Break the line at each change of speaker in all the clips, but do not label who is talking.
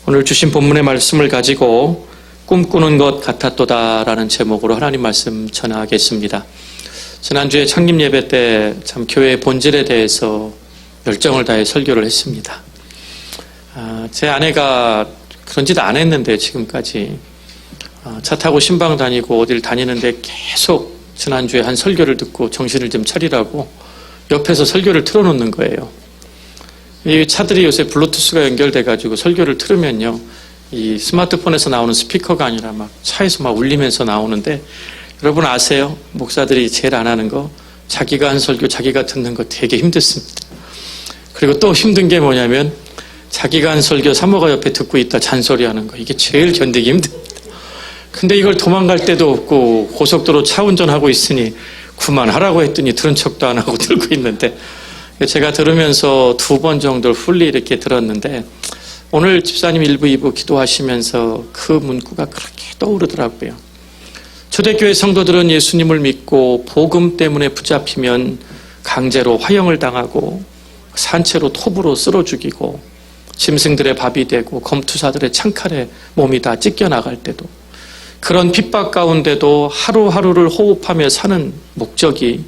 오늘 주신 본문의 말씀을 가지고 꿈꾸는 것 같았도다라는 제목으로 하나님 말씀 전하겠습니다. 지난주에 창립 예배 때 참 교회의 본질에 대해서 열정을 다해 설교를 했습니다. 제 아내가 그런 짓 안 했는데 지금까지 차 타고 신방 다니고 어딜 다니는데 계속 지난주에 한 설교를 듣고 정신을 좀 차리라고 옆에서 설교를 틀어놓는 거예요. 이 차들이 요새 블루투스가 연결돼가지고 설교를 틀으면요, 이 스마트폰에서 나오는 스피커가 아니라 막 차에서 막 울리면서 나오는데, 여러분 아세요? 목사들이 제일 안 하는 거, 자기가 한 설교 자기가 듣는 거 되게 힘들습니다. 그리고 또 힘든 게 뭐냐면 자기가 한 설교 사모가 옆에 듣고 있다 잔소리하는 거, 이게 제일 견디기 힘듭니다. 근데 이걸 도망갈 데도 없고 고속도로 차 운전하고 있으니 그만하라고 했더니 들은 척도 안 하고 들고 있는데, 제가 들으면서 2번 정도 훌리 이렇게 들었는데, 오늘 집사님 1부, 2부 기도하시면서 그 문구가 그렇게 떠오르더라고요. 초대교회 성도들은 예수님을 믿고 복음 때문에 붙잡히면 강제로 화형을 당하고 산채로 톱으로 쓸어 죽이고 짐승들의 밥이 되고 검투사들의 창칼에 몸이 다 찢겨나갈 때도, 그런 핍박 가운데도 하루하루를 호흡하며 사는 목적이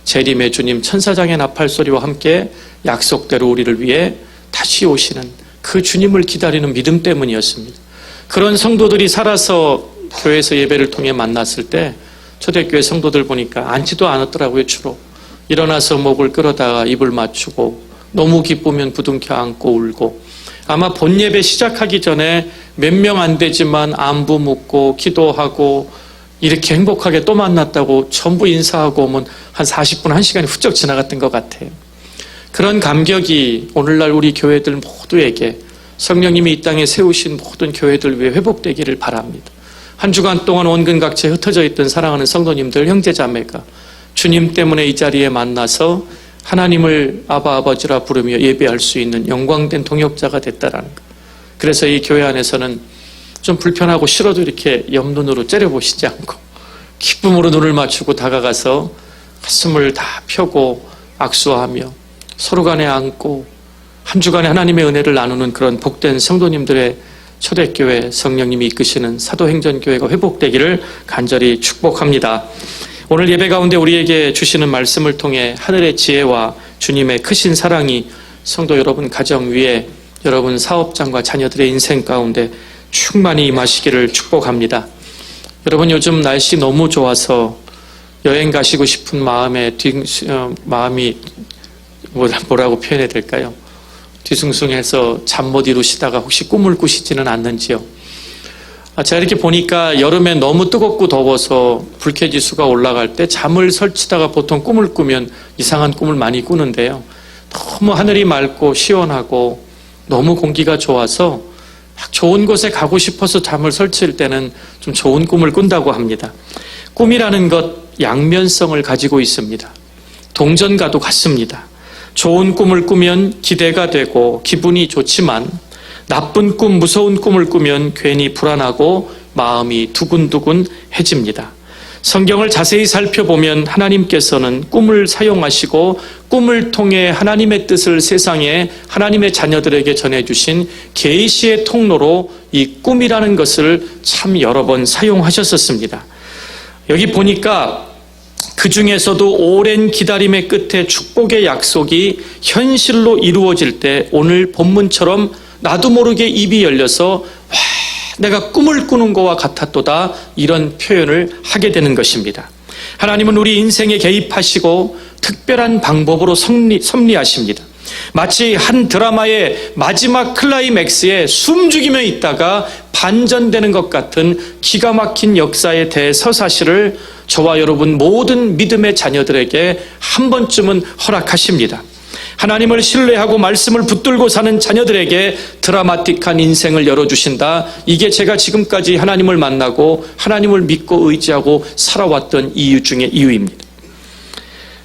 재림의 주님 천사장의 나팔소리와 함께 약속대로 우리를 위해 다시 오시는 그 주님을 기다리는 믿음 때문이었습니다. 그런 성도들이 살아서 교회에서 예배를 통해 만났을 때 초대교회 성도들 보니까 앉지도 않았더라고요. 주로 일어나서 목을 끌어다가 입을 맞추고 너무 기쁘면 부둥켜 안고 울고, 아마 본 예배 시작하기 전에 몇 명 안 되지만 안부 묻고 기도하고 이렇게 행복하게 또 만났다고 전부 인사하고 오면 한 40분, 1시간이 훌쩍 지나갔던 것 같아요. 그런 감격이 오늘날 우리 교회들 모두에게, 성령님이 이 땅에 세우신 모든 교회들 위해 회복되기를 바랍니다. 한 주간 동안 원근각지에 흩어져 있던 사랑하는 성도님들, 형제자매가 주님 때문에 이 자리에 만나서 하나님을 아바 아버지라 부르며 예배할 수 있는 영광된 동역자가 됐다라는 것. 그래서 이 교회 안에서는 좀 불편하고 싫어도 이렇게 옆눈으로 째려보시지 않고 기쁨으로 눈을 맞추고 다가가서 가슴을 다 펴고 악수하며 서로 간에 안고 한 주간의 하나님의 은혜를 나누는 그런 복된 성도님들의 초대교회, 성령님이 이끄시는 사도행전교회가 회복되기를 간절히 축복합니다. 오늘 예배 가운데 우리에게 주시는 말씀을 통해 하늘의 지혜와 주님의 크신 사랑이 성도 여러분 가정 위에, 여러분 사업장과 자녀들의 인생 가운데 충만히 임하시기를 축복합니다. 여러분 요즘 날씨 너무 좋아서 여행 가시고 싶은 마음이 뭐라고 표현해야 될까요? 뒤숭숭해서 잠 못 이루시다가 혹시 꿈을 꾸시지는 않는지요? 제가 이렇게 보니까 여름에 너무 뜨겁고 더워서 불쾌지수가 올라갈 때 잠을 설치다가 보통 꿈을 꾸면 이상한 꿈을 많이 꾸는데요. 너무 하늘이 맑고 시원하고 너무 공기가 좋아서 막 좋은 곳에 가고 싶어서 잠을 설칠 때는 좀 좋은 꿈을 꾼다고 합니다. 꿈이라는 것 양면성을 가지고 있습니다. 동전과도 같습니다. 좋은 꿈을 꾸면 기대가 되고 기분이 좋지만 나쁜 꿈, 무서운 꿈을 꾸면 괜히 불안하고 마음이 두근두근해집니다. 성경을 자세히 살펴보면 하나님께서는 꿈을 사용하시고 꿈을 통해 하나님의 뜻을 세상에 하나님의 자녀들에게 전해주신 계시의 통로로 이 꿈이라는 것을 참 여러 번 사용하셨었습니다. 여기 보니까 그 중에서도 오랜 기다림의 끝에 축복의 약속이 현실로 이루어질 때 오늘 본문처럼 나도 모르게 입이 열려서 와, 내가 꿈을 꾸는 것과 같았도다, 이런 표현을 하게 되는 것입니다. 하나님은 우리 인생에 개입하시고 특별한 방법으로 섭리하십니다. 마치 한 드라마의 마지막 클라이맥스에 숨죽이며 있다가 반전되는 것 같은 기가 막힌 역사의 대서사실을 저와 여러분 모든 믿음의 자녀들에게 한 번쯤은 허락하십니다. 하나님을 신뢰하고 말씀을 붙들고 사는 자녀들에게 드라마틱한 인생을 열어주신다. 이게 제가 지금까지 하나님을 만나고 하나님을 믿고 의지하고 살아왔던 이유 중에 이유입니다.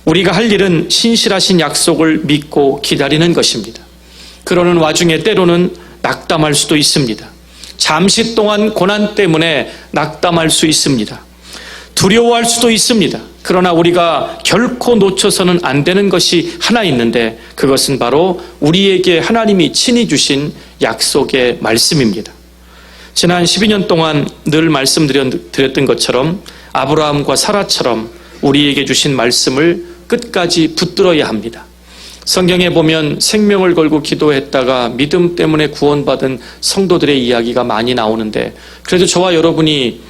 우리가 할 일은 신실하신 약속을 믿고 기다리는 것입니다. 그러는 와중에 때로는 낙담할 수도 있습니다. 잠시 동안 고난 때문에 낙담할 수 있습니다. 두려워할 수도 있습니다. 그러나 우리가 결코 놓쳐서는 안 되는 것이 하나 있는데 그것은 바로 우리에게 하나님이 친히 주신 약속의 말씀입니다. 지난 12년 동안 늘 말씀드렸던 것처럼 아브라함과 사라처럼 우리에게 주신 말씀을 끝까지 붙들어야 합니다. 성경에 보면 생명을 걸고 기도했다가 믿음 때문에 구원받은 성도들의 이야기가 많이 나오는데 그래도 저와 여러분이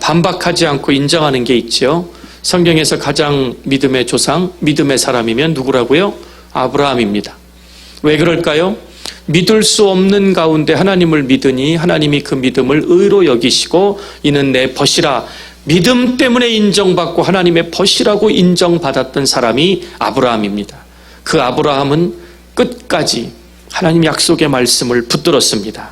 반박하지 않고 인정하는 게 있죠. 성경에서 가장 믿음의 조상, 믿음의 사람이면 누구라고요? 아브라함입니다. 왜 그럴까요? 믿을 수 없는 가운데 하나님을 믿으니 하나님이 그 믿음을 의로 여기시고 이는 내 벗이라 믿음 때문에 인정받고 하나님의 벗이라고 인정받았던 사람이 아브라함입니다. 그 아브라함은 끝까지 하나님 약속의 말씀을 붙들었습니다.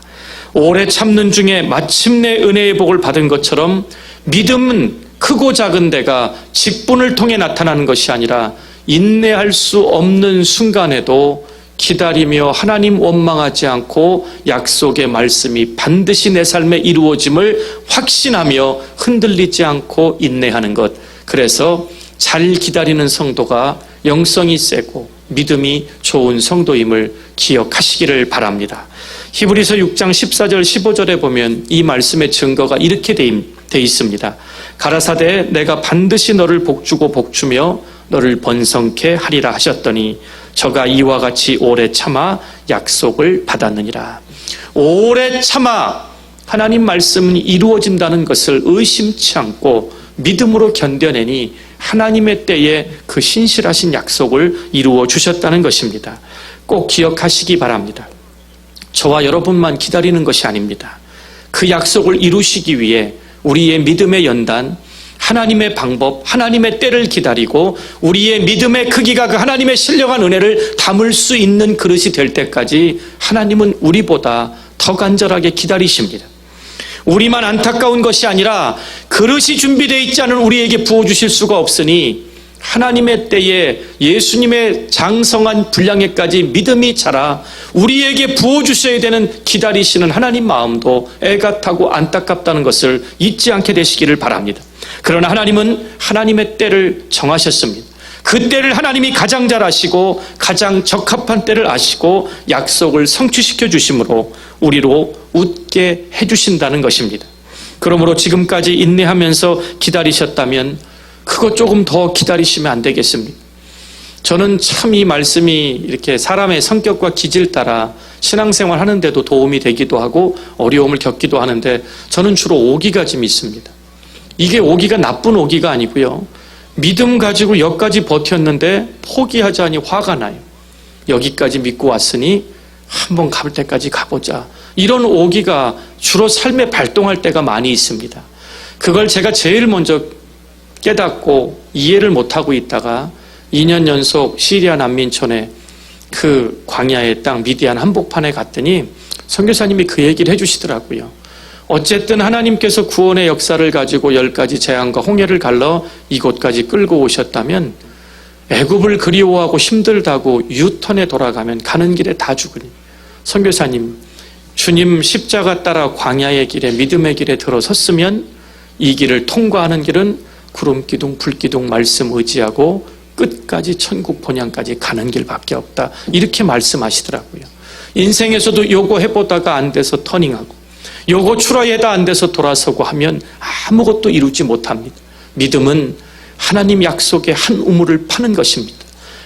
오래 참는 중에 마침내 은혜의 복을 받은 것처럼 믿음은 크고 작은 데가 직분을 통해 나타나는 것이 아니라 인내할 수 없는 순간에도 기다리며 하나님 원망하지 않고 약속의 말씀이 반드시 내 삶에 이루어짐을 확신하며 흔들리지 않고 인내하는 것. 그래서 잘 기다리는 성도가 영성이 세고 믿음이 좋은 성도임을 기억하시기를 바랍니다. 히브리서 6장 14절 15절에 보면 이 말씀의 증거가 이렇게 돼 있습니다. 가라사대 내가 반드시 너를 복주고 복주며 너를 번성케 하리라 하셨더니 저가 이와 같이 오래 참아 약속을 받았느니라. 오래 참아 하나님 말씀이 이루어진다는 것을 의심치 않고 믿음으로 견뎌내니 하나님의 때에 그 신실하신 약속을 이루어 주셨다는 것입니다. 꼭 기억하시기 바랍니다. 저와 여러분만 기다리는 것이 아닙니다. 그 약속을 이루시기 위해 우리의 믿음의 연단, 하나님의 방법, 하나님의 때를 기다리고 우리의 믿음의 크기가 그 하나님의 신령한 은혜를 담을 수 있는 그릇이 될 때까지 하나님은 우리보다 더 간절하게 기다리십니다. 우리만 안타까운 것이 아니라 그릇이 준비되어 있지 않은 우리에게 부어주실 수가 없으니 하나님의 때에 예수님의 장성한 분량에까지 믿음이 자라 우리에게 부어주셔야 되는 기다리시는 하나님 마음도 애가 타고 안타깝다는 것을 잊지 않게 되시기를 바랍니다. 그러나 하나님은 하나님의 때를 정하셨습니다. 그 때를 하나님이 가장 잘 아시고 가장 적합한 때를 아시고 약속을 성취시켜 주심으로 우리로 웃게 해주신다는 것입니다. 그러므로 지금까지 인내하면서 기다리셨다면 그것 조금 더 기다리시면 안 되겠습니까? 저는 참 이 말씀이 이렇게 사람의 성격과 기질 따라 신앙생활 하는데도 도움이 되기도 하고 어려움을 겪기도 하는데 저는 주로 오기가 좀 있습니다. 이게 오기가 나쁜 오기가 아니고요. 믿음 가지고 여기까지 버텼는데 포기하자니 화가 나요. 여기까지 믿고 왔으니 한번 가볼 때까지 가보자. 이런 오기가 주로 삶에 발동할 때가 많이 있습니다. 그걸 제가 제일 먼저 깨닫고 이해를 못하고 있다가 2년 연속 시리아 난민촌에 그 광야의 땅 미디안 한복판에 갔더니 선교사님이 그 얘기를 해주시더라고요. 어쨌든 하나님께서 구원의 역사를 가지고 10가지 재앙과 홍해를 갈러 이곳까지 끌고 오셨다면 애굽을 그리워하고 힘들다고 유턴에 돌아가면 가는 길에 다 죽으니 선교사님 주님 십자가 따라 광야의 길에 믿음의 길에 들어섰으면 이 길을 통과하는 길은 구름기둥 불기둥 말씀 의지하고 끝까지 천국 본향까지 가는 길밖에 없다. 이렇게 말씀하시더라고요. 인생에서도 요거 해보다가 안 돼서 터닝하고 요거 추라해다 안 돼서 돌아서고 하면 아무것도 이루지 못합니다. 믿음은 하나님 약속의 한 우물을 파는 것입니다.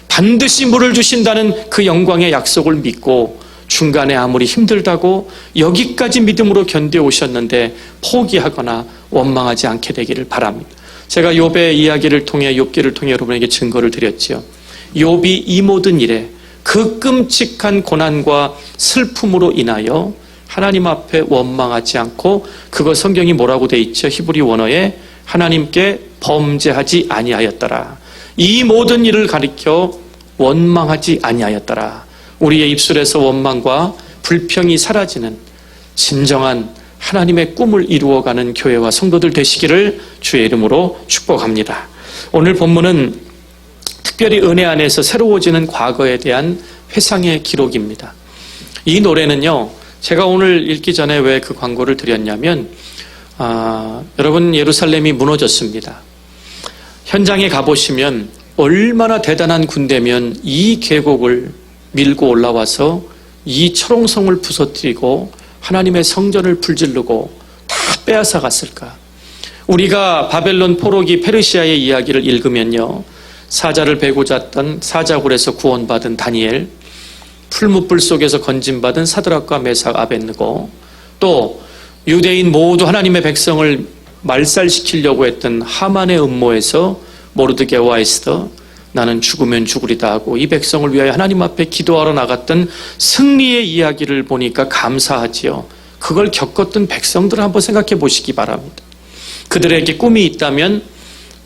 반드시 물을 주신다는 그 영광의 약속을 믿고 중간에 아무리 힘들다고 여기까지 믿음으로 견뎌오셨는데 포기하거나 원망하지 않게 되기를 바랍니다. 제가 욥의 이야기를 통해 욥기를 통해 여러분에게 증거를 드렸지요. 욥이 이 모든 일에 그 끔찍한 고난과 슬픔으로 인하여 하나님 앞에 원망하지 않고 그거 성경이 뭐라고 돼 있죠? 히브리 원어에 하나님께 범죄하지 아니하였더라. 이 모든 일을 가리켜 원망하지 아니하였더라. 우리의 입술에서 원망과 불평이 사라지는 진정한 하나님의 꿈을 이루어가는 교회와 성도들 되시기를 주의 이름으로 축복합니다. 오늘 본문은 특별히 은혜 안에서 새로워지는 과거에 대한 회상의 기록입니다. 이 노래는요, 제가 오늘 읽기 전에 왜 그 광고를 드렸냐면 여러분 예루살렘이 무너졌습니다. 현장에 가보시면 얼마나 대단한 군대면 이 계곡을 밀고 올라와서 이 철옹성을 부서뜨리고 하나님의 성전을 불지르고 다 빼앗아 갔을까? 우리가 바벨론 포로기 페르시아의 이야기를 읽으면요, 사자를 베고 잤던 사자굴에서 구원받은 다니엘, 풀무불 속에서 건진받은 사드락과 메삭 아벳느고, 또 유대인 모두 하나님의 백성을 말살시키려고 했던 하만의 음모에서 모르드게와 에스더, 나는 죽으면 죽으리다 하고 이 백성을 위하여 하나님 앞에 기도하러 나갔던 승리의 이야기를 보니까 감사하지요. 그걸 겪었던 백성들을 한번 생각해 보시기 바랍니다. 그들에게 꿈이 있다면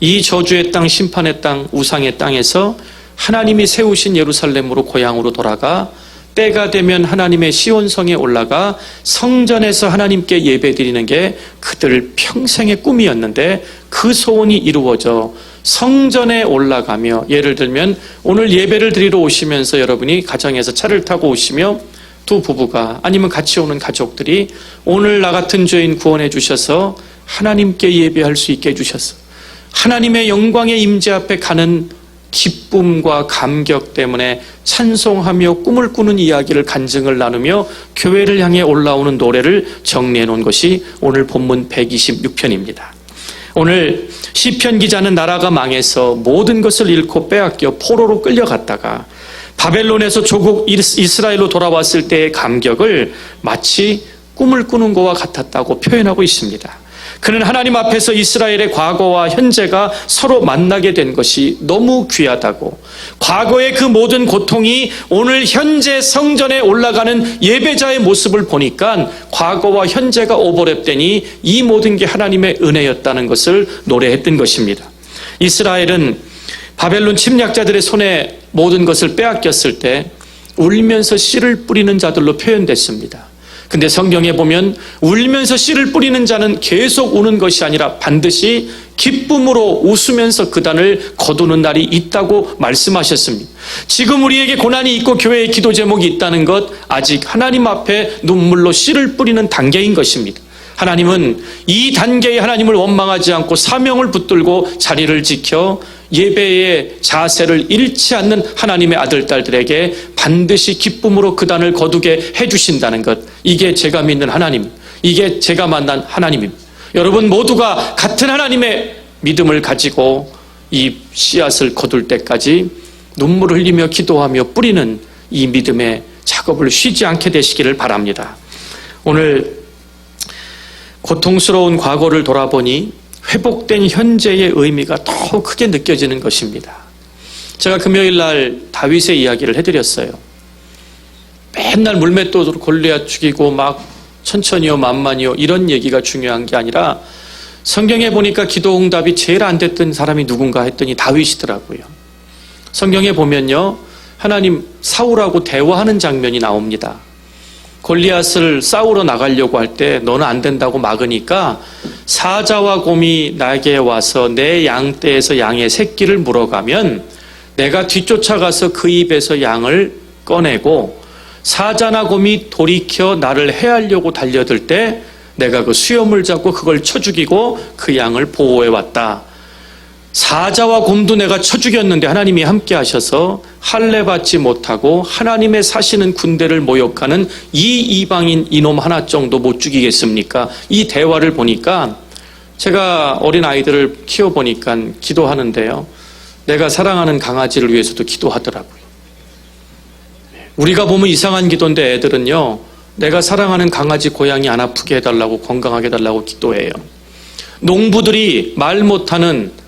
이 저주의 땅, 심판의 땅, 우상의 땅에서 하나님이 세우신 예루살렘으로 고향으로 돌아가 때가 되면 하나님의 시온성에 올라가 성전에서 하나님께 예배드리는 게 그들 평생의 꿈이었는데 그 소원이 이루어져 성전에 올라가며, 예를 들면 오늘 예배를 드리러 오시면서 여러분이 가정에서 차를 타고 오시며 두 부부가 아니면 같이 오는 가족들이 오늘 나 같은 죄인 구원해 주셔서 하나님께 예배할 수 있게 해주셔서 하나님의 영광의 임재 앞에 가는 기쁨과 감격 때문에 찬송하며 꿈을 꾸는 이야기를 간증을 나누며 교회를 향해 올라오는 노래를 정리해 놓은 것이 오늘 본문 126편입니다. 오늘 시편 기자는 나라가 망해서 모든 것을 잃고 빼앗겨 포로로 끌려갔다가 바벨론에서 조국 이스라엘로 돌아왔을 때의 감격을 마치 꿈을 꾸는 것과 같았다고 표현하고 있습니다. 그는 하나님 앞에서 이스라엘의 과거와 현재가 서로 만나게 된 것이 너무 귀하다고, 과거의 그 모든 고통이 오늘 현재 성전에 올라가는 예배자의 모습을 보니까 과거와 현재가 오버랩되니 이 모든 게 하나님의 은혜였다는 것을 노래했던 것입니다. 이스라엘은 바벨론 침략자들의 손에 모든 것을 빼앗겼을 때 울면서 씨를 뿌리는 자들로 표현됐습니다. 근데 성경에 보면 울면서 씨를 뿌리는 자는 계속 우는 것이 아니라 반드시 기쁨으로 웃으면서 그단을 거두는 날이 있다고 말씀하셨습니다. 지금 우리에게 고난이 있고 교회에 기도 제목이 있다는 것, 아직 하나님 앞에 눈물로 씨를 뿌리는 단계인 것입니다. 하나님은 이 단계에 하나님을 원망하지 않고 사명을 붙들고 자리를 지켜 예배의 자세를 잃지 않는 하나님의 아들, 딸들에게 반드시 기쁨으로 그단을 거두게 해주신다는 것, 이게 제가 믿는 하나님, 이게 제가 만난 하나님입니다. 여러분 모두가 같은 하나님의 믿음을 가지고 이 씨앗을 거둘 때까지 눈물을 흘리며 기도하며 뿌리는 이 믿음의 작업을 쉬지 않게 되시기를 바랍니다. 오늘 고통스러운 과거를 돌아보니 회복된 현재의 의미가 더 크게 느껴지는 것입니다. 제가 금요일 날 다윗의 이야기를 해드렸어요. 맨날 물맷돌로 골리앗 죽이고 막 천천히요 만만히요 이런 얘기가 중요한 게 아니라 성경에 보니까 기도 응답이 제일 안 됐던 사람이 누군가 했더니 다윗이더라고요. 성경에 보면요, 하나님 사울하고 대화하는 장면이 나옵니다. 골리앗을 싸우러 나가려고 할 때 너는 안 된다고 막으니까 사자와 곰이 나에게 와서 내 양떼에서 양의 새끼를 물어가면 내가 뒤쫓아가서 그 입에서 양을 꺼내고 사자나 곰이 돌이켜 나를 해하려고 달려들 때 내가 그 수염을 잡고 그걸 쳐 죽이고 그 양을 보호해 왔다. 사자와 곰도 내가 쳐 죽였는데 하나님이 함께 하셔서 할례 받지 못하고 하나님의 사시는 군대를 모욕하는 이 이방인 이놈 하나 정도 못 죽이겠습니까? 이 대화를 보니까 제가 어린 아이들을 키워보니까 기도하는데요, 내가 사랑하는 강아지를 위해서도 기도하더라고요. 우리가 보면 이상한 기도인데 애들은요, 내가 사랑하는 강아지 고양이 안 아프게 해달라고, 건강하게 해달라고 기도해요. 농부들이 말 못하는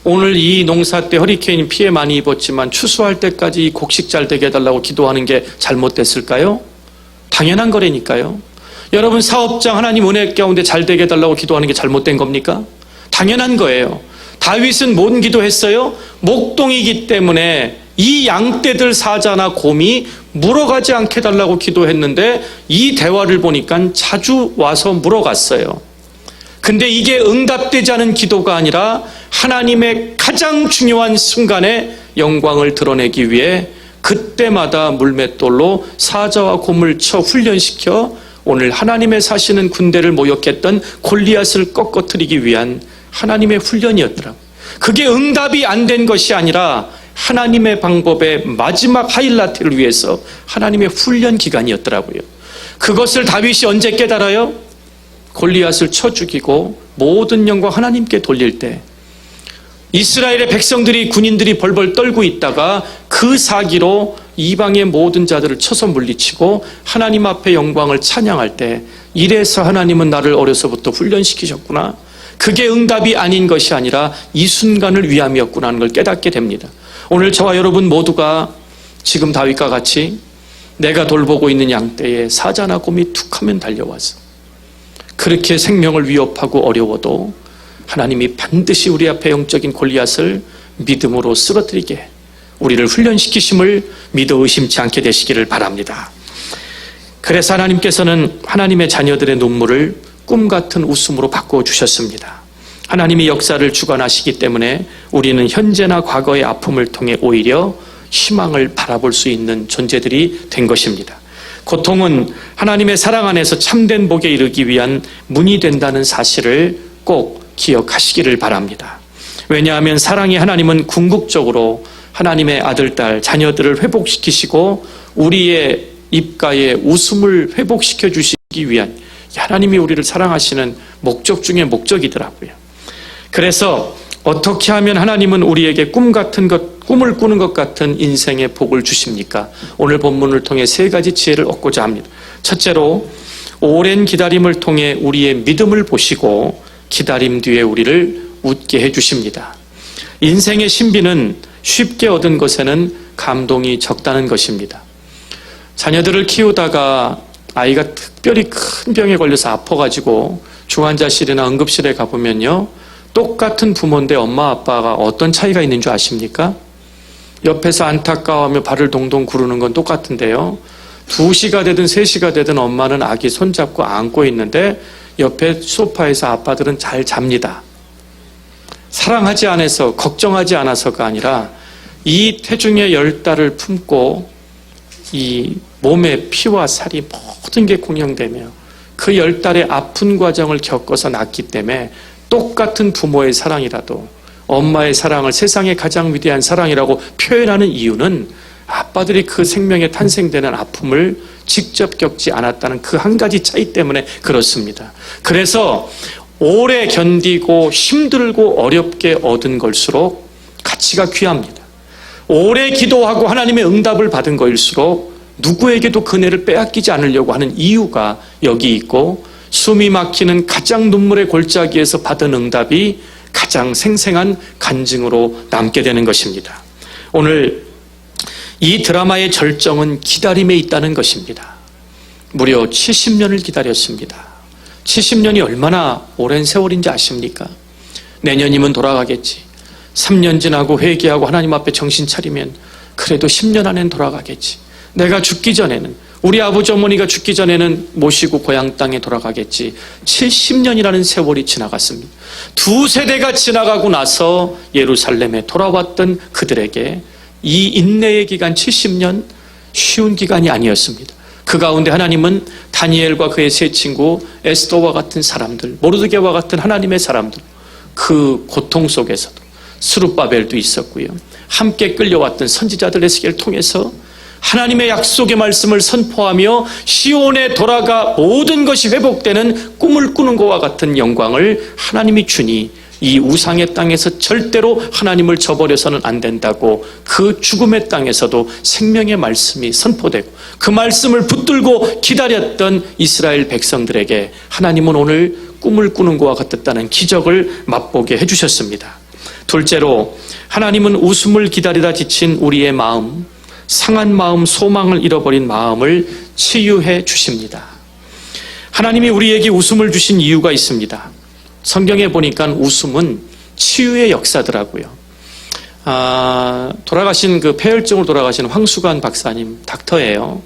오늘 이 농사 때 허리케인 피해 많이 입었지만 추수할 때까지 이 곡식 잘 되게 해달라고 기도하는 게 잘못됐을까요? 당연한 거라니까요. 여러분 사업장 하나님 은혜 가운데 잘 되게 해달라고 기도하는 게 잘못된 겁니까? 당연한 거예요. 다윗은 뭔 기도했어요? 목동이기 때문에 이 양떼들 사자나 곰이 물어가지 않게 해달라고 기도했는데 이 대화를 보니까 자주 와서 물어갔어요. 근데 이게 응답되지 않은 기도가 아니라 하나님의 가장 중요한 순간에 영광을 드러내기 위해 그때마다 물맷돌로 사자와 곰을 쳐 훈련시켜 오늘 하나님의 사시는 군대를 모욕했던 골리앗을 꺾어뜨리기 위한 하나님의 훈련이었더라고요. 그게 응답이 안 된 것이 아니라 하나님의 방법의 마지막 하이라이트를 위해서 하나님의 훈련 기간이었더라고요. 그것을 다윗이 언제 깨달아요? 골리앗을 쳐 죽이고 모든 영광 하나님께 돌릴 때, 이스라엘의 백성들이, 군인들이 벌벌 떨고 있다가 그 사기로 이방의 모든 자들을 쳐서 물리치고 하나님 앞에 영광을 찬양할 때, 이래서 하나님은 나를 어려서부터 훈련시키셨구나, 그게 응답이 아닌 것이 아니라 이 순간을 위함이었구나 하는 걸 깨닫게 됩니다. 오늘 저와 여러분 모두가 지금 다윗과 같이 내가 돌보고 있는 양떼에 사자나 곰이 툭 하면 달려와서 그렇게 생명을 위협하고 어려워도 하나님이 반드시 우리 앞에 영적인 골리앗을 믿음으로 쓰러뜨리게 우리를 훈련시키심을 믿어 의심치 않게 되시기를 바랍니다. 그래서 하나님께서는 하나님의 자녀들의 눈물을 꿈같은 웃음으로 바꿔주셨습니다. 하나님이 역사를 주관하시기 때문에 우리는 현재나 과거의 아픔을 통해 오히려 희망을 바라볼 수 있는 존재들이 된 것입니다. 고통은 하나님의 사랑 안에서 참된 복에 이르기 위한 문이 된다는 사실을 꼭 기억하시기를 바랍니다. 왜냐하면 사랑의 하나님은 궁극적으로 하나님의 아들, 딸, 자녀들을 회복시키시고 우리의 입가에 웃음을 회복시켜 주시기 위한 하나님이 우리를 사랑하시는 목적 중에 목적이더라고요. 그래서 어떻게 하면 하나님은 우리에게 꿈을 꾸는 것 같은 인생의 복을 주십니까? 오늘 본문을 통해 세 가지 지혜를 얻고자 합니다. 첫째로, 오랜 기다림을 통해 우리의 믿음을 보시고 기다림 뒤에 우리를 웃게 해주십니다. 인생의 신비는 쉽게 얻은 것에는 감동이 적다는 것입니다. 자녀들을 키우다가 아이가 특별히 큰 병에 걸려서 아파가지고 중환자실이나 응급실에 가보면요, 똑같은 부모인데 엄마 아빠가 어떤 차이가 있는 줄 아십니까? 옆에서 안타까워하며 발을 동동 구르는 건 똑같은데요, 2시가 되든 3시가 되든 엄마는 아기 손잡고 안고 있는데 옆에 소파에서 아빠들은 잘 잡니다. 사랑하지 않아서, 걱정하지 않아서가 아니라 이 태중의 10달을 품고 이 몸의 피와 살이 모든 게 공형되며 그 10달의 아픈 과정을 겪어서 낳기 때문에 똑같은 부모의 사랑이라도 엄마의 사랑을 세상의 가장 위대한 사랑이라고 표현하는 이유는 아빠들이 그 생명에 탄생되는 아픔을 직접 겪지 않았다는 그 한 가지 차이 때문에 그렇습니다. 그래서 오래 견디고 힘들고 어렵게 얻은 걸수록 가치가 귀합니다. 오래 기도하고 하나님의 응답을 받은 거일수록 누구에게도 그 은혜를 빼앗기지 않으려고 하는 이유가 여기 있고, 숨이 막히는 가장 눈물의 골짜기에서 받은 응답이 가장 생생한 간증으로 남게 되는 것입니다. 오늘 이 드라마의 절정은 기다림에 있다는 것입니다. 무려 70년을 기다렸습니다. 70년이 얼마나 오랜 세월인지 아십니까? 내년이면 돌아가겠지. 3년 지나고 회개하고 하나님 앞에 정신 차리면 그래도 10년 안엔 돌아가겠지. 내가 죽기 전에는, 우리 아버지 어머니가 죽기 전에는 모시고 고향 땅에 돌아가겠지. 70년이라는 세월이 지나갔습니다. 2세대가 지나가고 나서 예루살렘에 돌아왔던 그들에게 이 인내의 기간 70년 쉬운 기간이 아니었습니다. 그 가운데 하나님은 다니엘과 그의 세 친구 에스더와 같은 사람들, 모르드게와 같은 하나님의 사람들, 그 고통 속에서도 스룹바벨도 있었고요, 함께 끌려왔던 선지자들 에스겔을 통해서 하나님의 약속의 말씀을 선포하며 시온에 돌아가 모든 것이 회복되는 꿈을 꾸는 것과 같은 영광을 하나님이 주니 이 우상의 땅에서 절대로 하나님을 저버려서는 안 된다고, 그 죽음의 땅에서도 생명의 말씀이 선포되고 그 말씀을 붙들고 기다렸던 이스라엘 백성들에게 하나님은 오늘 꿈을 꾸는 것과 같았다는 기적을 맛보게 해주셨습니다. 둘째로, 하나님은 웃음을 기다리다 지친 우리의 마음, 상한 마음, 소망을 잃어버린 마음을 치유해 주십니다. 하나님이 우리에게 웃음을 주신 이유가 있습니다. 성경에 보니까 웃음은 치유의 역사더라고요. 돌아가신 그 폐혈증으로 돌아가신 황수관 박사님, 닥터예요.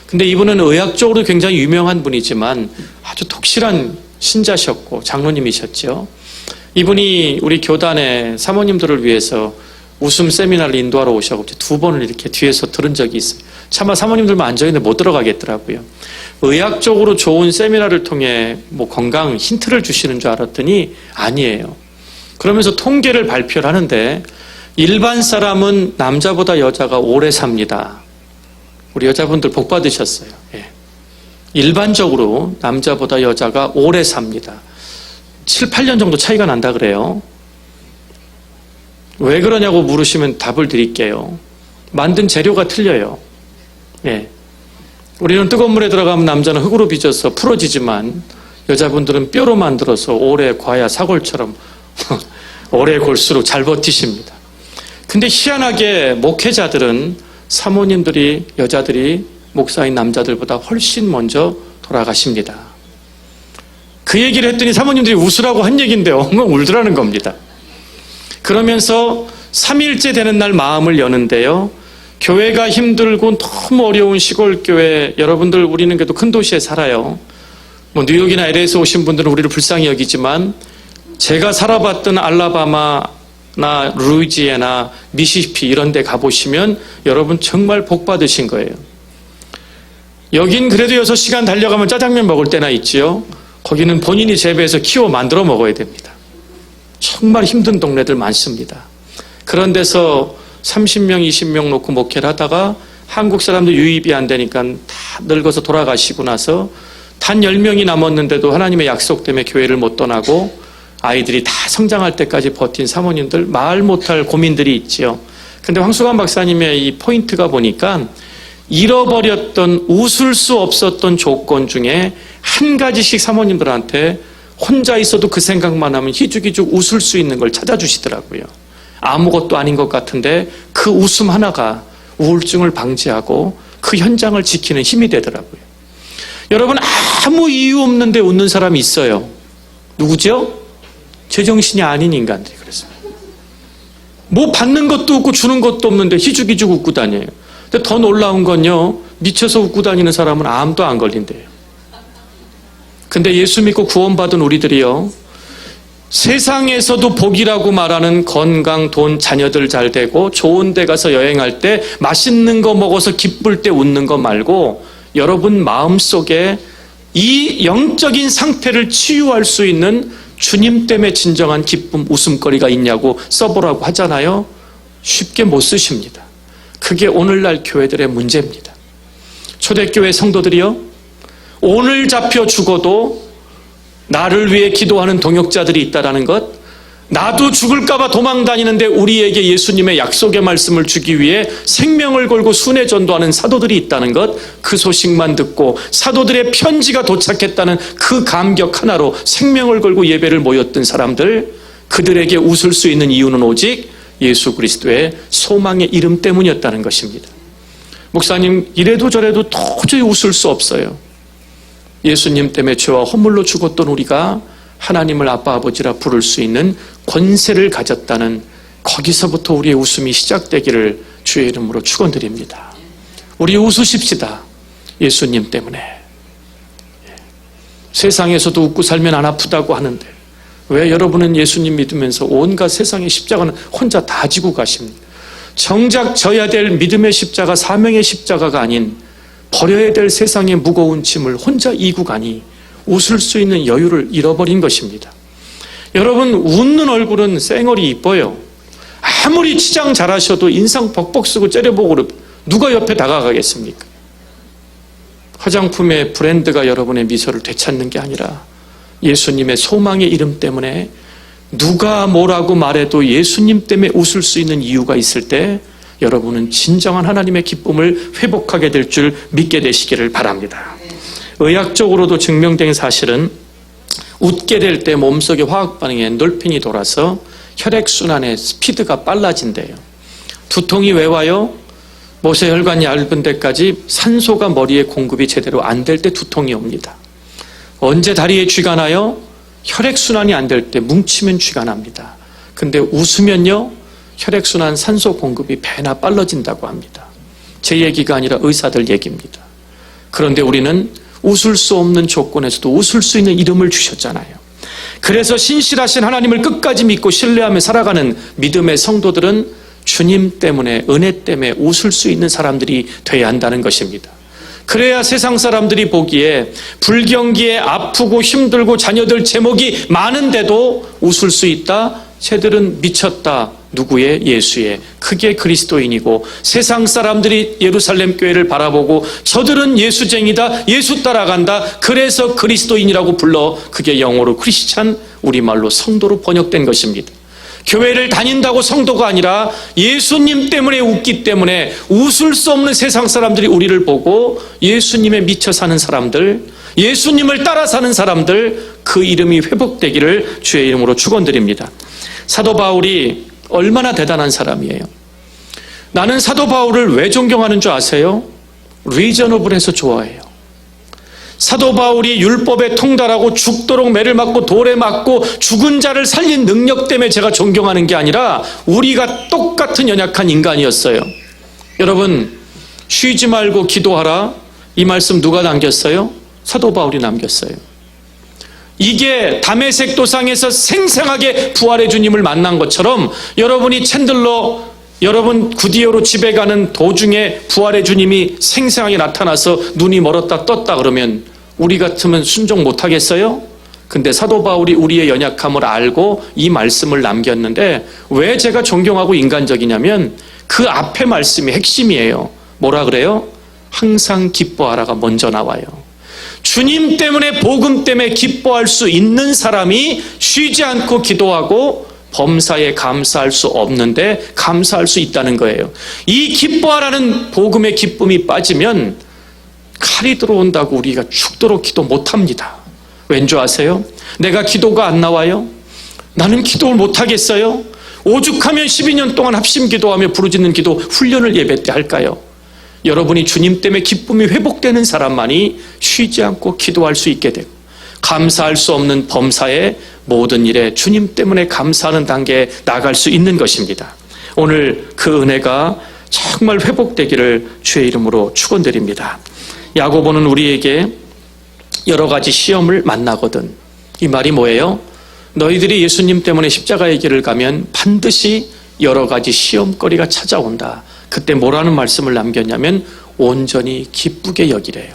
근데 이분은 의학적으로 굉장히 유명한 분이지만 아주 독실한 신자셨고 장로님이셨죠. 이분이 우리 교단의 사모님들을 위해서 웃음 세미나를 인도하러 오셔서 2번을 이렇게 뒤에서 들은 적이 있어요. 차마 사모님들만 앉아있는데 못 들어가겠더라고요. 의학적으로 좋은 세미나를 통해 뭐 건강 힌트를 주시는 줄 알았더니 아니에요. 그러면서 통계를 발표를 하는데 일반 사람은 남자보다 여자가 오래 삽니다. 우리 여자분들 복 받으셨어요. 예. 일반적으로 남자보다 여자가 오래 삽니다. 7, 8년 정도 차이가 난다 그래요. 왜 그러냐고 물으시면 답을 드릴게요. 만든 재료가 틀려요. 예. 우리는 뜨거운 물에 들어가면 남자는 흙으로 빚어서 풀어지지만 여자분들은 뼈로 만들어서 오래 과야 사골처럼 오래 골수록 잘 버티십니다. 근데 희한하게 목회자들은 사모님들이, 여자들이 목사인 남자들보다 훨씬 먼저 돌아가십니다. 그 얘기를 했더니 사모님들이 웃으라고 한 얘기인데 엉엉 울더라는 겁니다. 그러면서 3일째 되는 날 마음을 여는데요. 교회가 힘들고 너무 어려운 시골교회, 여러분들 우리는 그래도 큰 도시에 살아요. 뭐 뉴욕이나 LA에서 오신 분들은 우리를 불쌍히 여기지만 제가 살아봤던 알라바마나 루이지애나 미시시피 이런 데 가보시면 여러분 정말 복 받으신 거예요. 여긴 그래도 6시간 달려가면 짜장면 먹을 때나 있지요. 거기는 본인이 재배해서 키워 만들어 먹어야 됩니다. 정말 힘든 동네들 많습니다. 그런 데서 30명, 20명 놓고 목회를 하다가 한국 사람도 유입이 안 되니까 다 늙어서 돌아가시고 나서 단 10명이 남았는데도 하나님의 약속 때문에 교회를 못 떠나고 아이들이 다 성장할 때까지 버틴 사모님들 말 못할 고민들이 있지요. 근데 황수관 박사님의 이 포인트가 보니까 잃어버렸던, 웃을 수 없었던 조건 중에 한 가지씩 사모님들한테 혼자 있어도 그 생각만 하면 희죽희죽 웃을 수 있는 걸 찾아주시더라고요. 아무것도 아닌 것 같은데 그 웃음 하나가 우울증을 방지하고 그 현장을 지키는 힘이 되더라고요. 여러분, 아무 이유 없는데 웃는 사람이 있어요. 누구죠? 제정신이 아닌 인간들이 그렇습니다. 뭐 받는 것도 없고 주는 것도 없는데 희죽희죽 웃고 다녀요. 근데 더 놀라운 건요, 미쳐서 웃고 다니는 사람은 암도 안 걸린대요. 근데 예수 믿고 구원받은 우리들이요, 세상에서도 복이라고 말하는 건강, 돈, 자녀들 잘 되고 좋은 데 가서 여행할 때 맛있는 거 먹어서 기쁠 때 웃는 거 말고 여러분 마음속에 이 영적인 상태를 치유할 수 있는 주님 때문에 진정한 기쁨, 웃음거리가 있냐고 써보라고 하잖아요. 쉽게 못 쓰십니다. 그게 오늘날 교회들의 문제입니다. 초대교회 성도들이요, 오늘 잡혀 죽어도 나를 위해 기도하는 동역자들이 있다는 것, 나도 죽을까봐 도망다니는데 우리에게 예수님의 약속의 말씀을 주기 위해 생명을 걸고 순회 전도하는 사도들이 있다는 것, 그 소식만 듣고 사도들의 편지가 도착했다는 그 감격 하나로 생명을 걸고 예배를 모였던 사람들, 그들에게 웃을 수 있는 이유는 오직 예수 그리스도의 소망의 이름 때문이었다는 것입니다. 목사님, 이래도 저래도 도저히 웃을 수 없어요. 예수님 때문에 죄와 허물로 죽었던 우리가 하나님을 아빠 아버지라 부를 수 있는 권세를 가졌다는, 거기서부터 우리의 웃음이 시작되기를 주의 이름으로 축원드립니다. 우리 웃으십시다. 예수님 때문에. 세상에서도 웃고 살면 안 아프다고 하는데 왜 여러분은 예수님 믿으면서 온갖 세상의 십자가는 혼자 다 지고 가십니까? 정작 져야 될 믿음의 십자가, 사명의 십자가가 아닌 버려야 될 세상의 무거운 짐을 혼자 이고 가니 웃을 수 있는 여유를 잃어버린 것입니다. 여러분, 웃는 얼굴은 쌩얼이 이뻐요. 아무리 치장 잘하셔도 인상 벅벅 쓰고 째려보고 누가 옆에 다가가겠습니까? 화장품의 브랜드가 여러분의 미소를 되찾는 게 아니라 예수님의 소망의 이름 때문에 누가 뭐라고 말해도 예수님 때문에 웃을 수 있는 이유가 있을 때 여러분은 진정한 하나님의 기쁨을 회복하게 될 줄 믿게 되시기를 바랍니다. 의학적으로도 증명된 사실은 웃게 될 때 몸속의 화학 반응에 엔돌핀이 돌아서 혈액순환의 스피드가 빨라진대요. 두통이 왜 와요? 모세혈관이 얇은 데까지 산소가 머리에 공급이 제대로 안 될 때 두통이 옵니다. 언제 다리에 쥐가 나요? 혈액순환이 안 될 때 뭉치면 쥐가 납니다. 근데 웃으면요, 혈액순환 산소 공급이 배나 빨라진다고 합니다. 제 얘기가 아니라 의사들 얘기입니다. 그런데 우리는 웃을 수 없는 조건에서도 웃을 수 있는 이름을 주셨잖아요. 그래서 신실하신 하나님을 끝까지 믿고 신뢰하며 살아가는 믿음의 성도들은 주님 때문에, 은혜 때문에 웃을 수 있는 사람들이 되어야 한다는 것입니다. 그래야 세상 사람들이 보기에 불경기에 아프고 힘들고 자녀들 제목이 많은데도 웃을 수 있다, 쟤들은 미쳤다. 누구의? 예수의. 그게 그리스도인이고 세상 사람들이 예루살렘 교회를 바라보고 저들은 예수쟁이다. 예수 따라간다. 그래서 그리스도인이라고 불러 그게 영어로 크리스찬, 우리말로 성도로 번역된 것입니다. 교회를 다닌다고 성도가 아니라 예수님 때문에 웃기 때문에 웃을 수 없는 세상 사람들이 우리를 보고 예수님에 미쳐 사는 사람들, 예수님을 따라 사는 사람들, 그 이름이 회복되기를 주의 이름으로 축원드립니다. 사도 바울이 얼마나 대단한 사람이에요. 나는 사도 바울을 왜 존경하는 줄 아세요? 리저너블해서 좋아해요. 사도 바울이 율법에 통달하고 죽도록 매를 맞고 돌에 맞고 죽은 자를 살린 능력 때문에 제가 존경하는 게 아니라 우리가 똑같은 연약한 인간이었어요. 여러분, 쉬지 말고 기도하라. 이 말씀 누가 남겼어요? 사도 바울이 남겼어요. 이게 다메섹 도상에서 생생하게 부활의 주님을 만난 것처럼 여러분이 챈들러, 여러분 구디오로 집에 가는 도중에 부활의 주님이 생생하게 나타나서 눈이 멀었다 떴다 그러면 우리 같으면 순종 못하겠어요? 근데 사도 바울이 우리의 연약함을 알고 이 말씀을 남겼는데 왜 제가 존경하고 인간적이냐면 그 앞에 말씀이 핵심이에요. 뭐라 그래요? 항상 기뻐하라가 먼저 나와요. 주님 때문에, 복음 때문에 기뻐할 수 있는 사람이 쉬지 않고 기도하고 범사에 감사할 수 없는데 감사할 수 있다는 거예요. 이 기뻐하라는 복음의 기쁨이 빠지면 칼이 들어온다고 우리가 죽도록 기도 못합니다. 왠지 아세요? 내가 기도가 안 나와요? 나는 기도를 못하겠어요? 오죽하면 12년 동안 합심 기도하며 부르짖는 기도 훈련을 예배 때 할까요? 여러분이 주님 때문에 기쁨이 회복되는 사람만이 쉬지 않고 기도할 수 있게 되고 감사할 수 없는 범사의 모든 일에 주님 때문에 감사하는 단계에 나갈 수 있는 것입니다. 오늘 그 은혜가 정말 회복되기를 주의 이름으로 축원드립니다. 야고보는 우리에게 여러 가지 시험을 만나거든. 이 말이 뭐예요? 너희들이 예수님 때문에 십자가의 길을 가면 반드시 여러 가지 시험거리가 찾아온다. 그때 뭐라는 말씀을 남겼냐면 온전히 기쁘게 여기래요.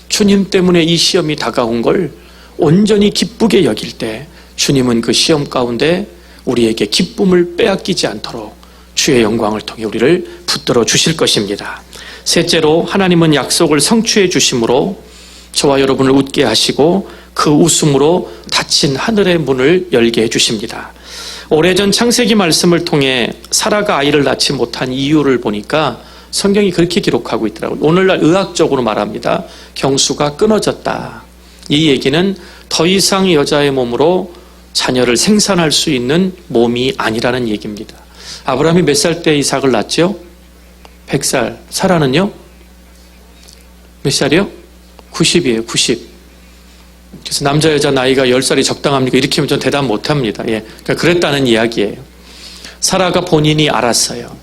주님 때문에 이 시험이 다가온 걸 온전히 기쁘게 여길 때 주님은 그 시험 가운데 우리에게 기쁨을 빼앗기지 않도록 주의 영광을 통해 우리를 붙들어 주실 것입니다. 셋째로 하나님은 약속을 성취해 주심으로 저와 여러분을 웃게 하시고 그 웃음으로 닫힌 하늘의 문을 열게 해 주십니다. 오래전 창세기 말씀을 통해 사라가 아이를 낳지 못한 이유를 보니까 성경이 그렇게 기록하고 있더라고요. 오늘날 의학적으로 말합니다. 경수가 끊어졌다. 이 얘기는 더 이상 여자의 몸으로 자녀를 생산할 수 있는 몸이 아니라는 얘기입니다. 아브라함이 몇 살 때 이삭을 낳았죠? 100살. 사라는요? 몇 살이요? 90이에요. 90. 그래서 남자 여자 나이가 10살이 적당합니까? 이렇게 하면 전 대답 못합니다. 그러니까 그랬다는 이야기예요. 사라가 본인이 알았어요.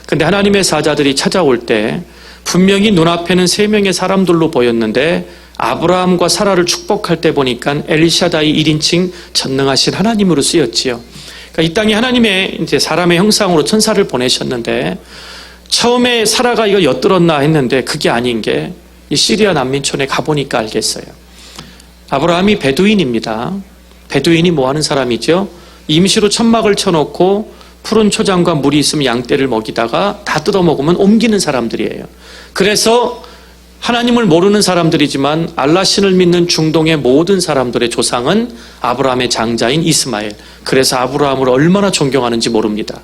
근데 하나님의 사자들이 찾아올 때 분명히 눈앞에는 3명의 사람들로 보였는데 아브라함과 사라를 축복할 때 보니까 엘리샤다이 1인칭 전능하신 하나님으로 쓰였지요. 그러니까 이 땅에 하나님의 이제 사람의 형상으로 천사를 보내셨는데 처음에 사라가 이거 엿들었나 했는데 그게 아닌 게 이 시리아 난민촌에 가보니까 알겠어요. 아브라함이 베두인입니다. 베두인이 뭐 하는 사람이죠? 임시로 천막을 쳐놓고 푸른 초장과 물이 있으면 양떼를 먹이다가 다 뜯어먹으면 옮기는 사람들이에요. 그래서 하나님을 모르는 사람들이지만 알라신을 믿는 중동의 모든 사람들의 조상은 아브라함의 장자인 이스마엘. 그래서 아브라함을 얼마나 존경하는지 모릅니다.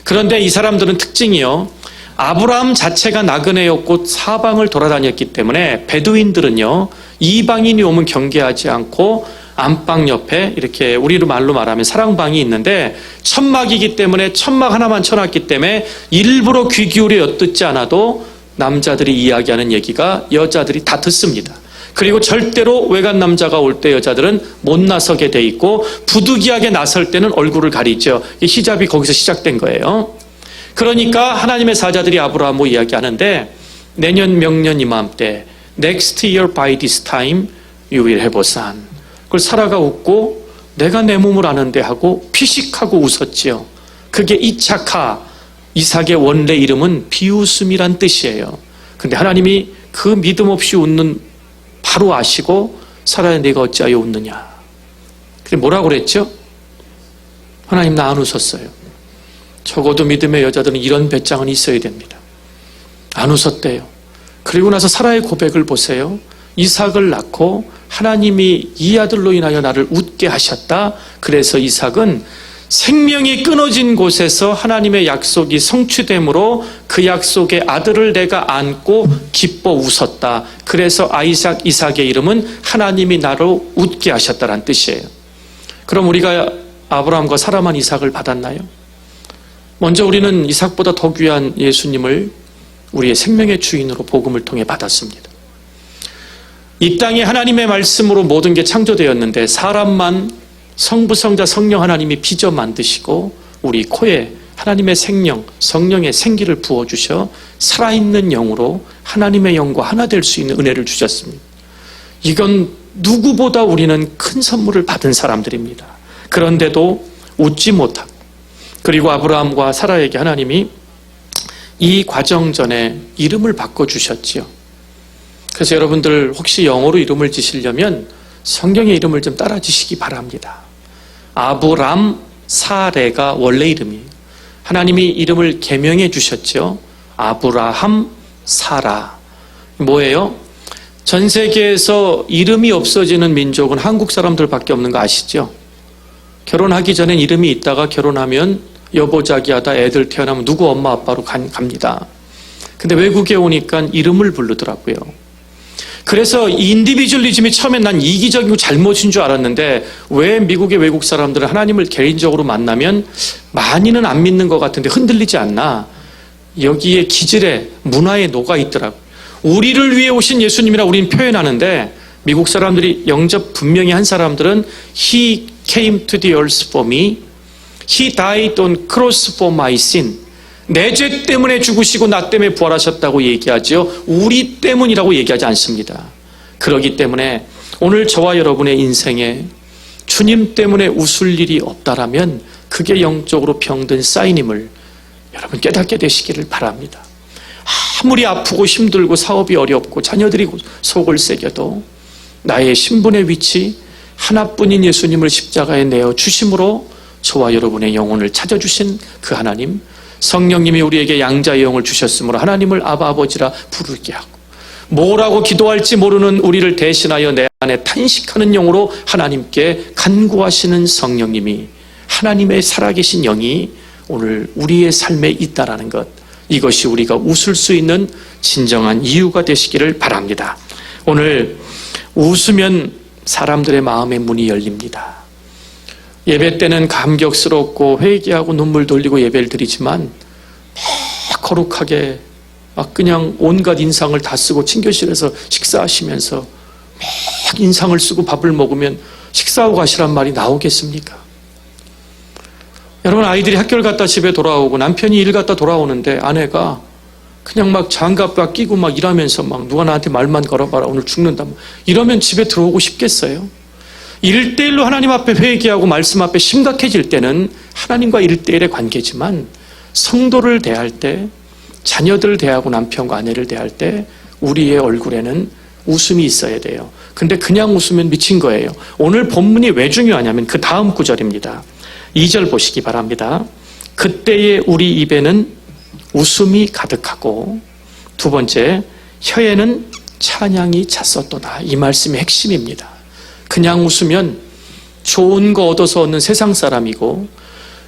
그런데 이 사람들은 특징이요. 아브라함 자체가 나그네였고 사방을 돌아다녔기 때문에 베두인들은요. 이방인이 오면 경계하지 않고 안방 옆에 이렇게 우리로 말로 말하면 사랑방이 있는데 천막이기 때문에 천막 하나만 쳐놨기 때문에 일부러 귀 기울여 엿듣지 않아도 남자들이 이야기하는 얘기가 여자들이 다 듣습니다. 그리고 절대로 외간 남자가 올 때 여자들은 못 나서게 돼 있고 부득이하게 나설 때는 얼굴을 가리죠. 이 히잡이 거기서 시작된 거예요. 그러니까 하나님의 사자들이 아브라함을 이야기하는데 내년 명년 이맘때 Next year by this time you will have a son. 그걸 사라가 웃고 내가 내 몸을 아는데 하고 피식하고 웃었지요. 그게 이차카, 이삭의 원래 이름은 비웃음이란 뜻이에요. 근데 하나님이 그 믿음 없이 웃는 바로 아시고 사라야 내가 어찌하여 웃느냐. 그래 뭐라고 그랬죠? 하나님 나 안 웃었어요. 적어도 믿음의 여자들은 이런 배짱은 있어야 됩니다. 안 웃었대요. 그리고 나서 사라의 고백을 보세요. 이삭을 낳고 하나님이 이 아들로 인하여 나를 웃게 하셨다. 그래서 이삭은 생명이 끊어진 곳에서 하나님의 약속이 성취됨으로 그 약속의 아들을 내가 안고 기뻐 웃었다. 그래서 이삭의 이름은 하나님이 나를 웃게 하셨다는 뜻이에요. 그럼 우리가 아브라함과 사라만 이삭을 받았나요? 먼저 우리는 이삭보다 더 귀한 예수님을 우리의 생명의 주인으로 복음을 통해 받았습니다. 이 땅에 하나님의 말씀으로 모든 게 창조되었는데 사람만 성부, 성자, 성령 하나님이 빚어 만드시고 우리 코에 하나님의 생명, 성령의 생기를 부어주셔 살아있는 영으로 하나님의 영과 하나 될 수 있는 은혜를 주셨습니다. 이건 누구보다 우리는 큰 선물을 받은 사람들입니다. 그런데도 웃지 못하고, 그리고 아브라함과 사라에게 하나님이 이 과정 전에 이름을 바꿔주셨지요. 그래서 여러분들 혹시 영어로 이름을 지시려면 성경의 이름을 좀 따라 지시기 바랍니다. 아브람 사레가 원래 이름이에요. 하나님이 이름을 개명해 주셨죠. 아브라함 사라. 뭐예요? 전 세계에서 이름이 없어지는 민족은 한국 사람들밖에 없는 거 아시죠? 결혼하기 전엔 이름이 있다가 결혼하면 여보자기하다 애들 태어나면 누구 엄마 아빠로 갑니다. 근데 외국에 오니까 이름을 부르더라고요. 그래서 인디비주얼리즘이 처음엔 난 이기적이고 잘못인 줄 알았는데 왜 미국의 외국 사람들은 하나님을 개인적으로 만나면 많이는 안 믿는 것 같은데 흔들리지 않나? 여기에 기질에 문화에 녹아 있더라고요. 우리를 위해 오신 예수님이라 우리는 표현하는데 미국 사람들이 영접 분명히 한 사람들은 He came to the earth for me. He died on cross for my sin. 내 죄 때문에 죽으시고 나 때문에 부활하셨다고 얘기하죠. 우리 때문이라고 얘기하지 않습니다. 그렇기 때문에 오늘 저와 여러분의 인생에 주님 때문에 웃을 일이 없다라면 그게 영적으로 병든 사인임을 여러분 깨닫게 되시기를 바랍니다. 아무리 아프고 힘들고 사업이 어렵고 자녀들이 속을 새겨도 나의 신분의 위치 하나뿐인 예수님을 십자가에 내어 주심으로 저와 여러분의 영혼을 찾아주신 그 하나님, 성령님이 우리에게 양자의 영을 주셨으므로 하나님을 아바 아버지라 부르게 하고 뭐라고 기도할지 모르는 우리를 대신하여 내 안에 탄식하는 영으로 하나님께 간구하시는 성령님이 하나님의 살아계신 영이 오늘 우리의 삶에 있다라는 것, 이것이 우리가 웃을 수 있는 진정한 이유가 되시기를 바랍니다. 오늘 웃으면 사람들의 마음의 문이 열립니다. 예배 때는 감격스럽고 회개하고 눈물 돌리고 예배를 드리지만 거룩하게 막 그냥 온갖 인상을 다 쓰고 친교실에서 식사하시면서 막 인상을 쓰고 밥을 먹으면 식사하고 가시란 말이 나오겠습니까? 여러분, 아이들이 학교를 갔다 집에 돌아오고 남편이 일 갔다 돌아오는데 아내가 그냥 막 장갑 끼고 막 일하면서 막 누가 나한테 말만 걸어봐라 오늘 죽는다 이러면 집에 들어오고 싶겠어요? 1대1로 하나님 앞에 회개하고 말씀 앞에 심각해질 때는 하나님과 1대1의 관계지만 성도를 대할 때, 자녀들을 대하고 남편과 아내를 대할 때 우리의 얼굴에는 웃음이 있어야 돼요. 근데 그냥 웃으면 미친 거예요. 오늘 본문이 왜 중요하냐면 그 다음 구절입니다. 2절 보시기 바랍니다. 그때의 우리 입에는 웃음이 가득하고 두 번째, 혀에는 찬양이 찼었도다. 이 말씀의 핵심입니다. 그냥 웃으면 좋은 거 얻어서 얻는 세상 사람이고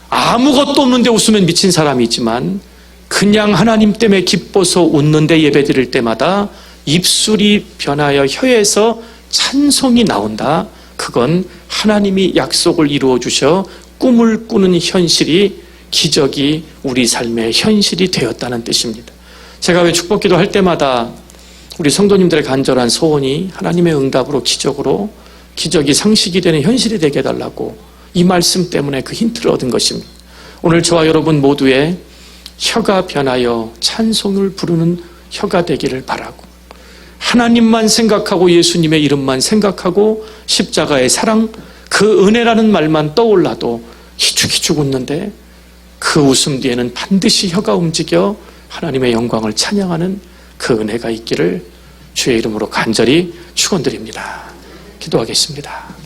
아무것도 없는데 웃으면 미친 사람이지만 그냥 하나님 때문에 기뻐서 웃는데 예배드릴 때마다 입술이 변하여 혀에서 찬송이 나온다. 그건 하나님이 약속을 이루어 주셔 꿈을 꾸는 현실이 기적이 우리 삶의 현실이 되었다는 뜻입니다. 제가 왜 축복기도 할 때마다 우리 성도님들의 간절한 소원이 하나님의 응답으로 기적으로 기적이 상식이 되는 현실이 되게 해달라고 이 말씀 때문에 그 힌트를 얻은 것입니다. 오늘 저와 여러분 모두의 혀가 변하여 찬송을 부르는 혀가 되기를 바라고 하나님만 생각하고 예수님의 이름만 생각하고 십자가의 사랑 그 은혜라는 말만 떠올라도 희죽희죽 웃는데 그 웃음 뒤에는 반드시 혀가 움직여 하나님의 영광을 찬양하는 그 은혜가 있기를 주의 이름으로 간절히 축원드립니다. 기도하겠습니다.